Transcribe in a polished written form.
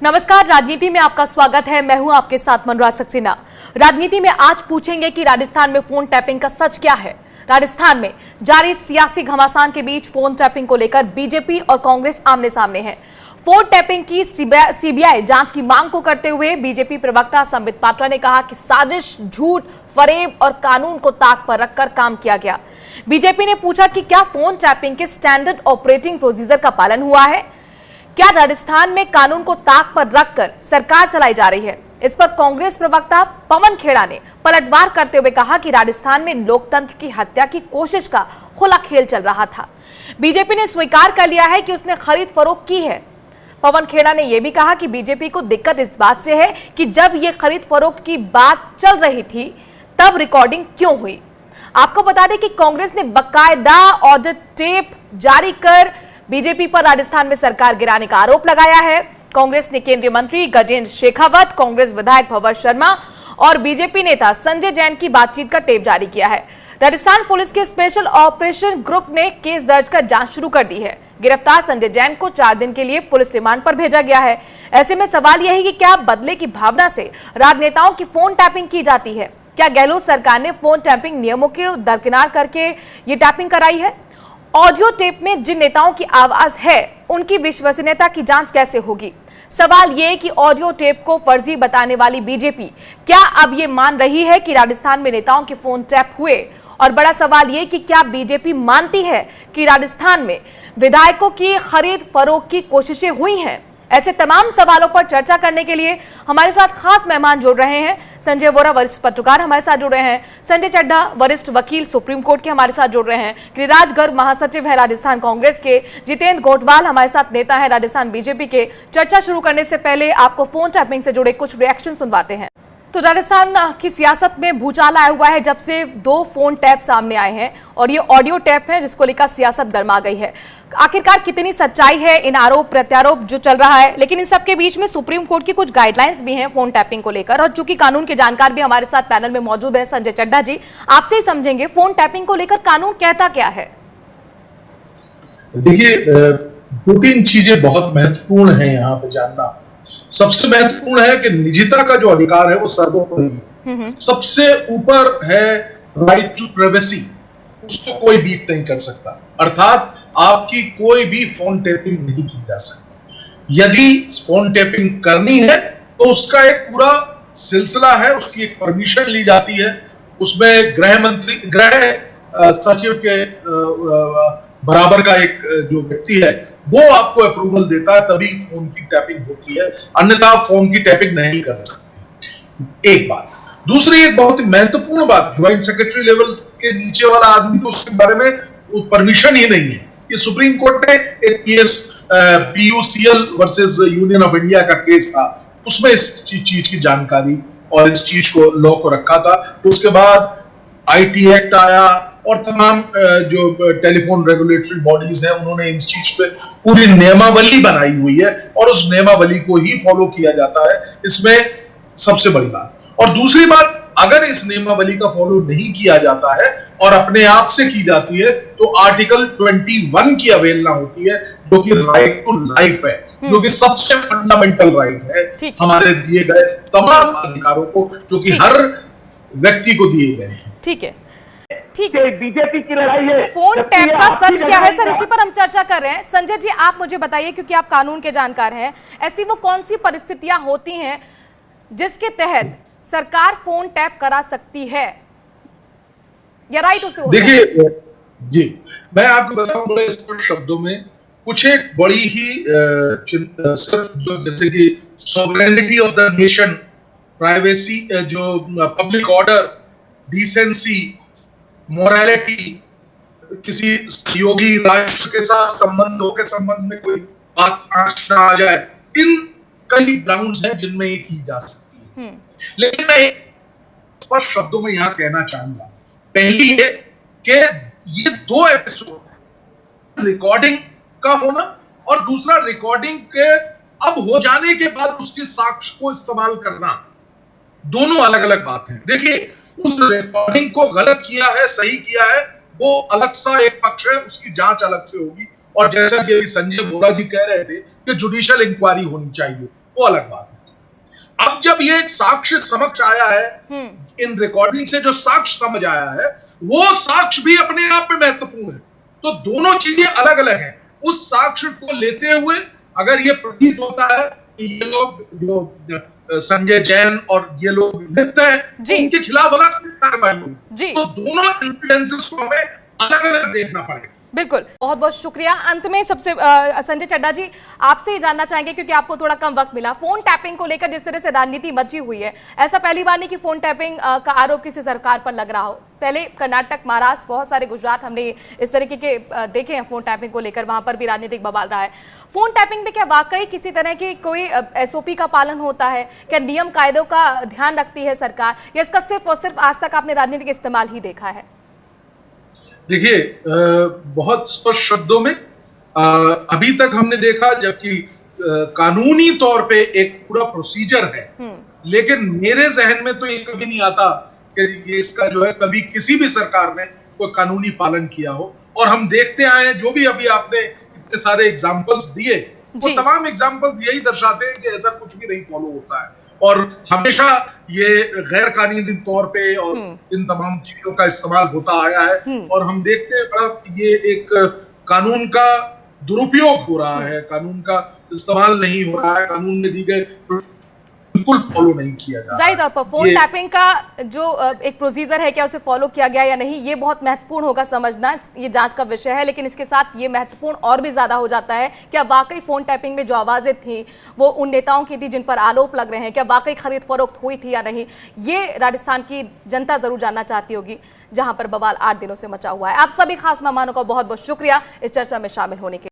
नमस्कार, राजनीति में आपका स्वागत है। मैं हूं आपके साथ मनोज सक्सेना। राजनीति में आज पूछेंगे कि राजस्थान में फोन टैपिंग का सच क्या है। राजस्थान में जारी सियासी घमासान के बीच फोन टैपिंग को लेकर बीजेपी और कांग्रेस आमने सामने है। फोन टैपिंग की सीबीआई जांच की मांग को करते हुए बीजेपी प्रवक्ता संबित पात्रा ने कहा कि साजिश, झूठ, फरेब और कानून को ताक पर रखकर काम किया गया। बीजेपी ने पूछा कि क्या फोन टैपिंग के स्टैंडर्ड ऑपरेटिंग प्रोसीजर का पालन हुआ है, क्या राजस्थान में कानून को ताक पर रखकर सरकार चलाई जा रही है। इस पर कांग्रेस प्रवक्ता पवन खेड़ा ने पलटवार करते हुए कहा कि राजस्थान में लोकतंत्र की हत्या की कोशिश का खुला खेल चल रहा था। बीजेपी ने स्वीकार कर लिया है कि उसने खरीद फरोख्त की है। पवन खेड़ा ने यह भी कहा कि बीजेपी को दिक्कत इस बात से है कि जब यह खरीद फरोख्त की बात चल रही थी तब रिकॉर्डिंग क्यों हुई। आपको बता दें कि कांग्रेस ने बकायदा ऑडियो टेप जारी कर बीजेपी पर राजस्थान में सरकार गिराने का आरोप लगाया है। कांग्रेस ने केंद्रीय मंत्री गजेंद्र शेखावत, कांग्रेस विधायक भंवर शर्मा और बीजेपी नेता संजय जैन की बातचीत का टेप जारी किया है। राजस्थान पुलिस के स्पेशल ऑपरेशन ग्रुप ने केस दर्ज कर जांच शुरू कर दी है। गिरफ्तार संजय जैन को 4 दिन के लिए पुलिस रिमांड पर भेजा गया है। ऐसे में सवाल यह है कि क्या बदले की भावना से राजनेताओं की फोन टैपिंग की जाती है। क्या गहलोत सरकार ने फोन टैपिंग नियमों के दरकिनार करके ये टैपिंग कराई है। ऑडियो टेप में जिन नेताओं की आवाज है उनकी विश्वसनीयता की जांच कैसे होगी। सवाल यह कि ऑडियो टेप को फर्जी बताने वाली बीजेपी क्या अब ये मान रही है कि राजस्थान में नेताओं के फोन टैप हुए। और बड़ा सवाल यह कि क्या बीजेपी मानती है कि राजस्थान में विधायकों की खरीद फरोख्त की कोशिशें हुई हैं। ऐसे तमाम सवालों पर चर्चा करने के लिए हमारे साथ खास मेहमान जुड़ रहे हैं। संजय वोरा वरिष्ठ पत्रकार हमारे साथ जुड़ रहे हैं, संजय चड्ढा वरिष्ठ वकील सुप्रीम कोर्ट के हमारे साथ जुड़ रहे हैं, गिरिराज गर्ग महासचिव है राजस्थान कांग्रेस के, जितेंद्र गोटवाल हमारे साथ नेता है राजस्थान बीजेपी के। चर्चा शुरू करने से पहले आपको फोन टैपिंग से जुड़े कुछ रिएक्शन सुनवाते हैं। तो राजस्थान की सियासत में भूचाल आया हुआ है जब से 2 फोन टैप सामने आए हैं और ये ऑडियो टैप है जिसको लेकर सियासत गर्मा गई है। आखिरकार कितनी सच्चाई है इन आरोप प्रत्यारोप जो चल रहा है, लेकिन इन सब के बीच में सुप्रीम कोर्ट की कुछ गाइडलाइंस भी हैं फोन टैपिंग को लेकर। और चूंकि कानून के जानकार भी हमारे साथ पैनल में मौजूद है संजय चड्ढा जी, आपसे ही समझेंगे फोन टैपिंग को लेकर कानून कहता क्या है। देखिए, 2-3 चीजें बहुत महत्वपूर्ण है यहाँ पे जानना। सबसे महत्वपूर्ण है कि निजता का जो अधिकार है वो सर्वोपरि है। सबसे ऊपर है राइट टू प्राइवेसी, उसको कोई बीट नहीं कर सकता। अर्थात आपकी कोई भी फोन टैपिंग नहीं की जा सकती। यदि फोन टैपिंग करनी है तो उसका एक पूरा सिलसिला है, उसकी एक परमिशन ली जाती है। उसमें गृह सचिव के बराबर का एक जो व्यक्ति है वो आपको अप्रूवल देता है, तभी फोन की टैपिंग होती है, अन्यथा फोन की टैपिंग नहीं कर सकते। एक बात। दूसरी एक बहुत ही महत्वपूर्ण बात, ज्वाइंट सेक्रेटरी लेवल के नीचे वाला आदमी तो उसके बारे में परमिशन ही नहीं है। ये सुप्रीम कोर्ट ने एक case PUCL versus union of India का केस था, उसमें इस चीज की जानकारी और इस चीज को लॉ को रखा था। तो उसके बाद IT एक्ट आया और तमाम जो टेलीफोन रेगुलेटरी बॉडीज हैं उन्होंने इस चीज पे पूरी नियमावली बनाई हुई है और उस नियमावली को ही फॉलो किया जाता है। इसमें सबसे बड़ी बात। और दूसरी बात, अगर इस नियमावली का फॉलो नहीं किया जाता है और अपने आप से की जाती है तो आर्टिकल 21 की अवहेलना होती है, जो कि राइट टू लाइफ है, जो कि सबसे फंडामेंटल राइट है हमारे दिए गए तमाम अधिकारों को, जो कि हर व्यक्ति को दिए गए हैं। ठीक है, ठीक है। बीजेपी की लड़ाई है। फोन टैप का सच क्या है सर, इसी पर हम चर्चा कर रहे हैं। संजय जी, आप मुझे बताइए, क्योंकि आप कानून के जानकार हैं, ऐसी वो कौन सी परिस्थितियां होती हैं जिसके तहत सरकार फोन टैप करा सकती है या राइट उसे। देखिए जी, मैं आपको बताऊं बड़े स्पष्ट शब्दों में, कुछ एक बड़ी ही सिर्फ जो जैसे कि sovereignty of the nation, privacy, जो पब्लिक ऑर्डर, डिसेंसी, मोरालिटी, किसी सहयोगी राष्ट्र के साथ संबंधों के संबंध में कोई बात आ जाए, इन कई ग्राउंड्स हैं जिनमें ये की जा सकती है। लेकिन मैं स्पष्ट शब्दों में यहां कहना चाहूंगा, पहली है कि ये 2 एपिसोड, रिकॉर्डिंग का होना और दूसरा रिकॉर्डिंग के अब हो जाने के बाद उसके साक्ष्य को इस्तेमाल करना, दोनों अलग अलग बात है। देखिए, उस रिकॉर्डिंग को गलत किया है, सही किया है, वो अलग सा एक पक्ष है, उसकी जांच अलग से होगी। और जैसा कि संजय वोरा जी कह रहे थे कि जुडिशियल इंक्वायरी होनी चाहिए, वो अलग बात है। अब जब ये साक्ष्य समक्ष आया है, इन रिकॉर्डिंग से जो साक्ष्य समझ आया है, वो साक्ष्य भी अपने आप में महत्वपूर्ण है। तो दोनों चीजें अलग अलग हैं। उस साक्ष्य को लेते हुए अगर ये प्रतीत होता है कि ये लोग जो संजय जैन और ये लोग लिप्त हैं, तो उनके खिलाफ अलग से कार्रवाई होगी। तो दोनों इन्फ्लुएंसेस को हमें अलग अलग देखना पड़ेगा। बिल्कुल, बहुत बहुत शुक्रिया। अंत में सबसे संजय चड्ढा जी, आपसे ही जानना चाहेंगे क्योंकि आपको थोड़ा कम वक्त मिला, फोन टैपिंग को लेकर जिस तरह से राजनीति मची हुई है, ऐसा पहली बार नहीं कि फोन टैपिंग का आरोप किसी सरकार पर लग रहा हो। पहले कर्नाटक, महाराष्ट्र, बहुत सारे गुजरात हमने इस तरीके के देखे हैं फोन टैपिंग को लेकर, वहां पर भी राजनीतिक बवाल रहा है। फोन टैपिंग में क्या वाकई किसी तरह की कोई SOP का पालन होता है? क्या नियम कायदों का ध्यान रखती है सरकार, या इसका सिर्फ और सिर्फ आज तक आपने राजनीतिक इस्तेमाल ही देखा है? देखिए, बहुत स्पष्ट शब्दों में अभी तक हमने देखा, जबकि कानूनी तौर पे एक पूरा प्रोसीजर है, लेकिन मेरे जहन में तो ये कभी नहीं आता कि ये इसका जो है कभी किसी भी सरकार ने कोई कानूनी पालन किया हो। और हम देखते आए हैं, जो भी अभी आपने इतने सारे एग्जाम्पल्स दिए, वो तमाम एग्जाम्पल्स यही दर्शाते हैं कि ऐसा कुछ भी नहीं फॉलो होता है, और हमेशा ये गैर कानूनी तौर पे और इन तमाम चीजों का इस्तेमाल होता आया है। और हम देखते हैं बड़ा ये एक कानून का दुरुपयोग हो रहा है, कानून का इस्तेमाल नहीं हो रहा है, कानून में दी गई बिल्कुल फॉलो नहीं किया जा रहा। जाहिर तौर पर फोन टैपिंग का जो एक प्रोसीजर है, क्या उसे फॉलो किया गया या नहीं, ये बहुत महत्वपूर्ण होगा समझना, ये जांच का विषय है। लेकिन इसके साथ ये महत्वपूर्ण और भी ज्यादा हो जाता है, क्या वाकई फोन टैपिंग में जो आवाजें थी वो उन नेताओं की थी जिन पर आरोप लग रहे हैं, क्या वाकई खरीद फरोख्त हुई थी या नहीं, ये राजस्थान की जनता जरूर जानना चाहती होगी, जहां पर बवाल 8 दिनों से मचा हुआ है। आप सभी खास मेहमानों का बहुत बहुत शुक्रिया इस चर्चा में शामिल होने के लिए।